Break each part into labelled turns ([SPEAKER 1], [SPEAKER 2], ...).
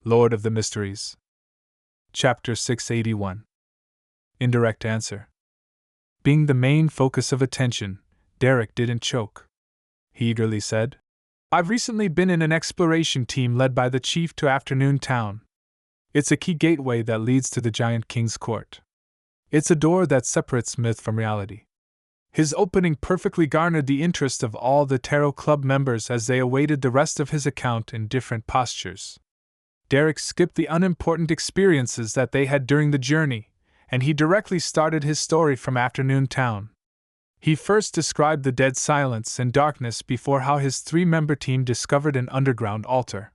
[SPEAKER 1] Lord of the Mysteries. Chapter 681. Indirect Answer. Being the main focus of attention, Derek didn't choke. He eagerly said, "I've recently been in an exploration team led by the chief to Afternoon Town. It's a key gateway that leads to the giant king's court. It's a door that separates myth from reality." His opening perfectly garnered the interest of all the Tarot Club members as they awaited the rest of his account in different postures. Derek skipped the unimportant experiences that they had during the journey, and he directly started his story from Afternoon Town. He first described the dead silence and darkness before how his three-member team discovered an underground altar.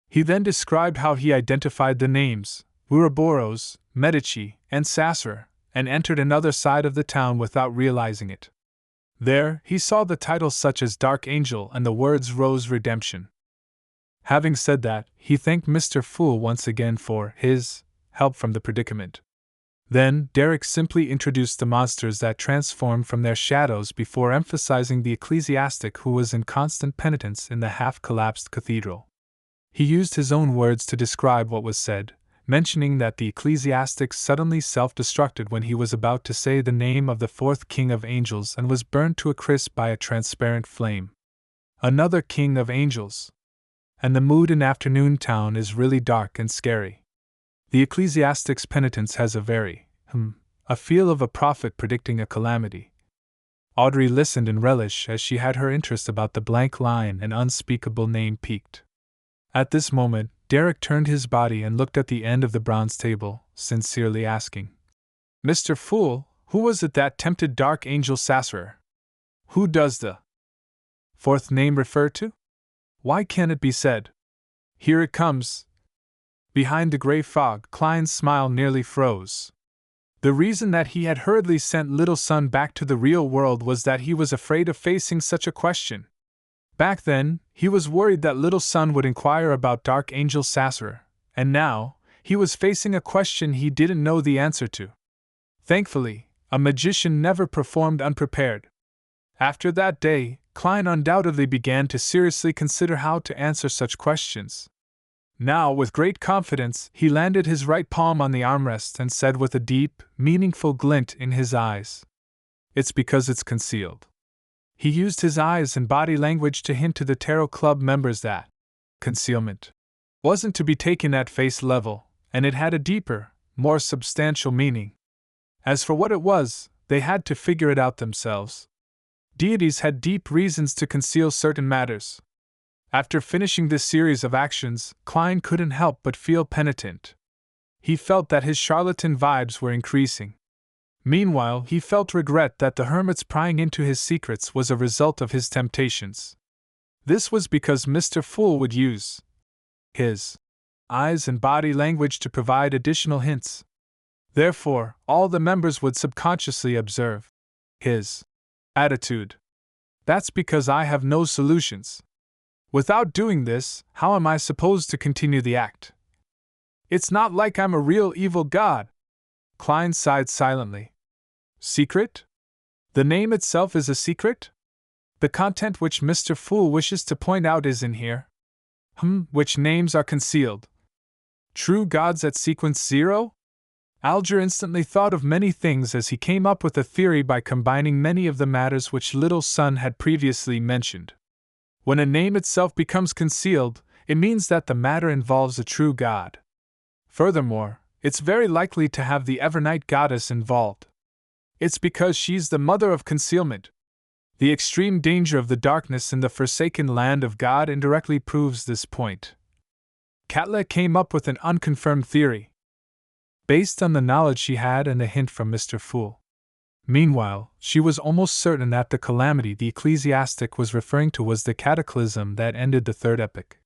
[SPEAKER 1] He then described how he identified the names, Ouroboros, Medici, and Sasser, and entered another side of the town without realizing it. There, he saw the titles such as Dark Angel and the words Rose Redemption. Having said that, he thanked Mr. Fool once again for his help from the predicament. Then, Derek simply introduced the monsters that transformed from their shadows before emphasizing the ecclesiastic who was in constant penitence in the half-collapsed cathedral. He used his own words to describe what was said, mentioning that the ecclesiastic suddenly self-destructed when he was about to say the name of the fourth king of angels and was burned to a crisp by a transparent flame. Another king of angels. And the mood in Afternoon Town is really dark and scary. The ecclesiastic's penitence has a feel of a prophet predicting a calamity. Audrey listened in relish as she had her interest about the blank line and unspeakable name piqued. At this moment, Derek turned his body and looked at the end of the bronze table, sincerely asking, "Mr. Fool, who was it that tempted Dark Angel Sasser? Who does the fourth name refer to? Why can't it be said? Here it comes." Behind the gray fog, Klein's smile nearly froze. The reason that he had hurriedly sent Little Son back to the real world was that he was afraid of facing such a question. Back then, he was worried that Little Son would inquire about Dark Angel Sasser, and now, he was facing a question he didn't know the answer to. Thankfully, a magician never performed unprepared. After that day, Klein undoubtedly began to seriously consider how to answer such questions. Now, with great confidence, he landed his right palm on the armrest and said with a deep, meaningful glint in his eyes, "It's because it's concealed." He used his eyes and body language to hint to the Tarot Club members that concealment wasn't to be taken at face level, and it had a deeper, more substantial meaning. As for what it was, they had to figure it out themselves. Deities had deep reasons to conceal certain matters. After finishing this series of actions, Klein couldn't help but feel penitent. He felt that his charlatan vibes were increasing. Meanwhile, he felt regret that the hermit's prying into his secrets was a result of his temptations. This was because Mr. Fool would use his eyes and body language to provide additional hints. Therefore, all the members would subconsciously observe his attitude. "That's because I have no solutions. Without doing this, how am I supposed to continue the act? It's not like I'm a real evil god." Klein sighed silently. Secret? The name itself is a secret? The content which Mr. Fool wishes to point out is in here. Which names are concealed? True gods at sequence 0? Alger instantly thought of many things as he came up with a theory by combining many of the matters which Little Son had previously mentioned. When a name itself becomes concealed, it means that the matter involves a true god. Furthermore, it's very likely to have the Evernight goddess involved. It's because she's the mother of concealment. The extreme danger of the darkness in the forsaken land of God indirectly proves this point. Katla came up with an unconfirmed theory, based on the knowledge she had and a hint from Mr. Fool. Meanwhile, she was almost certain that the calamity the ecclesiastic was referring to was the cataclysm that ended the third epoch.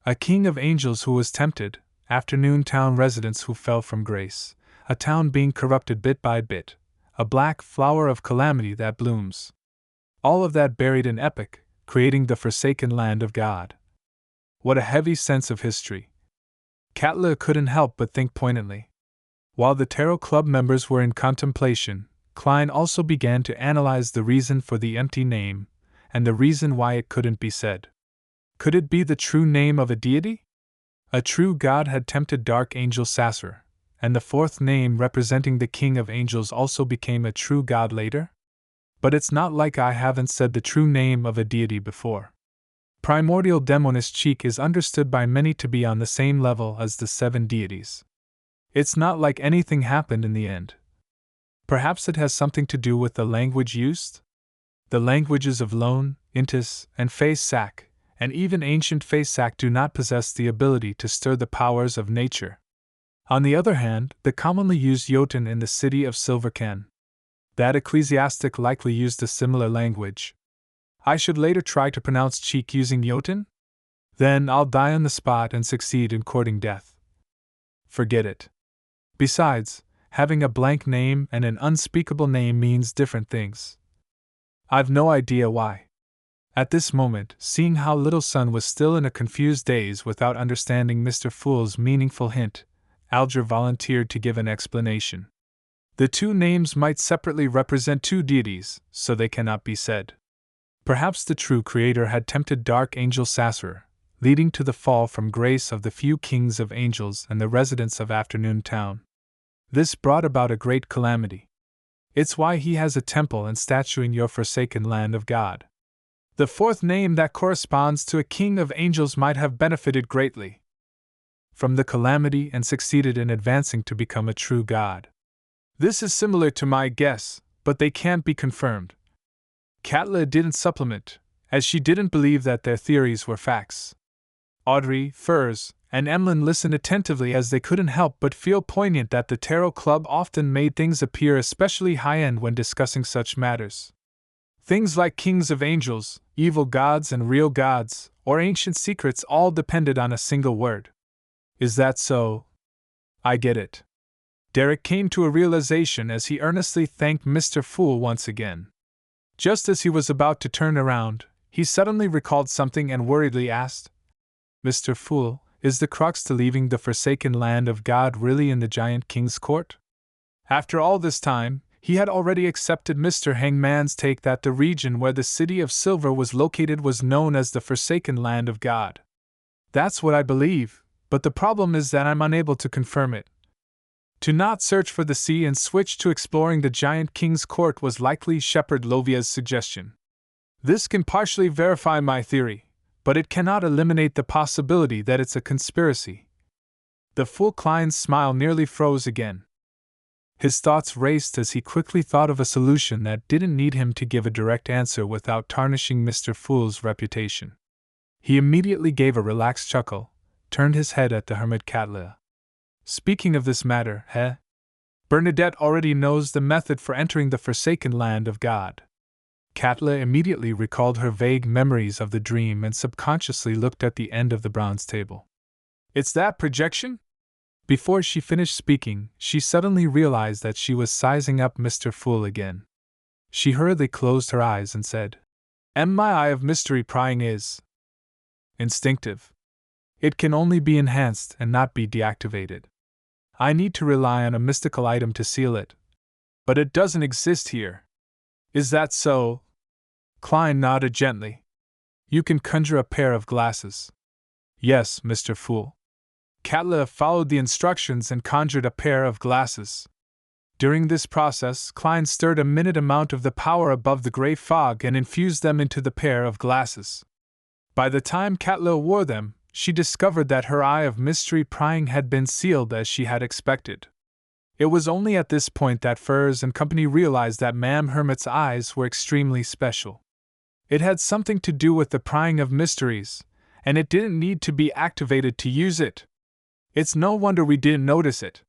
[SPEAKER 1] A king of angels who was tempted, Afternoon Town residents who fell from grace, a town being corrupted bit by bit, a black flower of calamity that blooms. All of that buried in epoch, creating the forsaken land of God. What a heavy sense of history. Katla couldn't help but think poignantly. While the Tarot Club members were in contemplation, Klein also began to analyze the reason for the empty name, and the reason why it couldn't be said. Could it be the true name of a deity? A true god had tempted Dark Angel Sasser, and the fourth name representing the King of Angels also became a true god later? But it's not like I haven't said the true name of a deity before. Primordial Demonis Cheek is understood by many to be on the same level as the 7 deities. It's not like anything happened in the end. Perhaps it has something to do with the language used? The languages of Lone, Intis, and Fez-Sak, and even ancient Fez-Sak do not possess the ability to stir the powers of nature. On the other hand, the commonly used Jotun in the city of Silvercan. That ecclesiastic likely used a similar language. I should later try to pronounce Cheek using Jotun? Then I'll die on the spot and succeed in courting death. Forget it. Besides, having a blank name and an unspeakable name means different things. I've no idea why. At this moment, seeing how Little Sun was still in a confused daze without understanding Mr. Fool's meaningful hint, Alger volunteered to give an explanation. The 2 names might separately represent 2 deities, so they cannot be said. Perhaps the true creator had tempted Dark Angel Sasser, leading to the fall from grace of the few kings of angels and the residents of Afternoon Town. This brought about a great calamity. It's why he has a temple and statue in your forsaken land of God. The 4th name that corresponds to a king of angels might have benefited greatly from the calamity and succeeded in advancing to become a true god. This is similar to my guess, but they can't be confirmed. Katla didn't supplement, as she didn't believe that their theories were facts. Audrey, Furs, and Emlyn listened attentively as they couldn't help but feel poignant that the Tarot Club often made things appear especially high-end when discussing such matters. Things like kings of angels, evil gods and real gods, or ancient secrets all depended on a single word. Is that so? I get it. Derek came to a realization as he earnestly thanked Mr. Fool once again. Just as he was about to turn around, he suddenly recalled something and worriedly asked, Mr. Fool, is the crux to leaving the forsaken land of God really in the Giant King's court? After all this time, he had already accepted Mr. Hangman's take that the region where the City of Silver was located was known as the Forsaken Land of God. That's what I believe, but the problem is that I'm unable to confirm it. To not search for the sea and switch to exploring the Giant King's court was likely Shepherd Lovia's suggestion. This can partially verify my theory, but it cannot eliminate the possibility that it's a conspiracy. The Fool Klein's smile nearly froze again. His thoughts raced as he quickly thought of a solution that didn't need him to give a direct answer without tarnishing Mr. Fool's reputation. He immediately gave a relaxed chuckle, turned his head at the hermit Katla. Speaking of this matter, Bernadette already knows the method for entering the forsaken land of God. Katla immediately recalled her vague memories of the dream and subconsciously looked at the end of the bronze table. It's that projection? Before she finished speaking, she suddenly realized that she was sizing up Mr. Fool again. She hurriedly closed her eyes and said, My eye of mystery prying is instinctive. It can only be enhanced and not be deactivated. I need to rely on a mystical item to seal it. But it doesn't exist here. Is that so? Klein nodded gently. You can conjure a pair of glasses. Yes, Mr. Fool. Katla followed the instructions and conjured a pair of glasses. During this process, Klein stirred a minute amount of the power above the gray fog and infused them into the pair of glasses. By the time Katla wore them, she discovered that her eye of mystery prying had been sealed as she had expected. It was only at this point that Furs and company realized that Ma'am Hermit's eyes were extremely special. It had something to do with the prying of mysteries, and it didn't need to be activated to use it. It's no wonder we didn't notice it.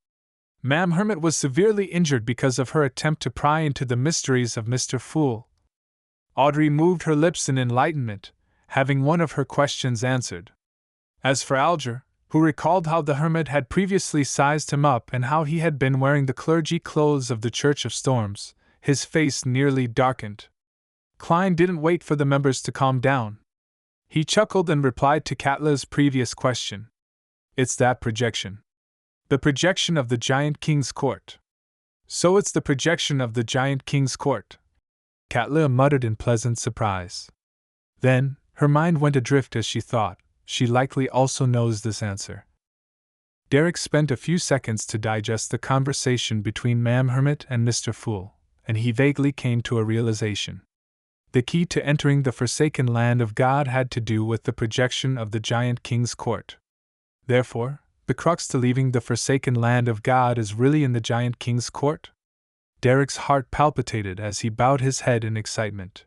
[SPEAKER 1] Ma'am Hermit was severely injured because of her attempt to pry into the mysteries of Mr. Fool. Audrey moved her lips in enlightenment, having one of her questions answered. As for Alger, who recalled how the hermit had previously sized him up and how he had been wearing the clergy clothes of the Church of Storms, his face nearly darkened. Klein didn't wait for the members to calm down. He chuckled and replied to Katla's previous question. It's that projection. The projection of the Giant King's court. So it's the projection of the Giant King's court. Katla muttered in pleasant surprise. Then, her mind went adrift as she thought, she likely also knows this answer. Derek spent a few seconds to digest the conversation between Ma'am Hermit and Mr. Fool, and he vaguely came to a realization. The key to entering the forsaken land of God had to do with the projection of the giant king's court. Therefore, the crux to leaving the forsaken land of God is really in the giant king's court? Derek's heart palpitated as he bowed his head in excitement.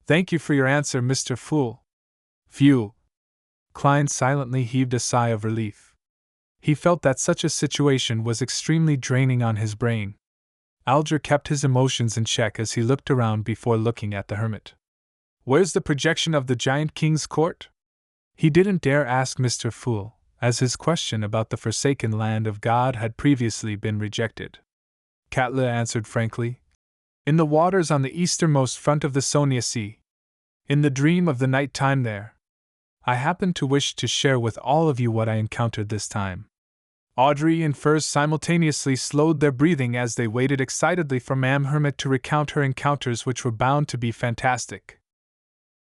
[SPEAKER 1] Thank you for your answer, Mr. Fool. Phew! Klein silently heaved a sigh of relief. He felt that such a situation was extremely draining on his brain. Alger kept his emotions in check as he looked around before looking at the hermit. Where's the projection of the giant king's court? He didn't dare ask Mr. Fool, as his question about the forsaken land of God had previously been rejected. Katla answered frankly, in the waters on the easternmost front of the Sonia Sea. In the dream of the night time there. I happen to wish to share with all of you what I encountered this time. Audrey and Furs simultaneously slowed their breathing as they waited excitedly for Ma'am Hermit to recount her encounters, which were bound to be fantastic.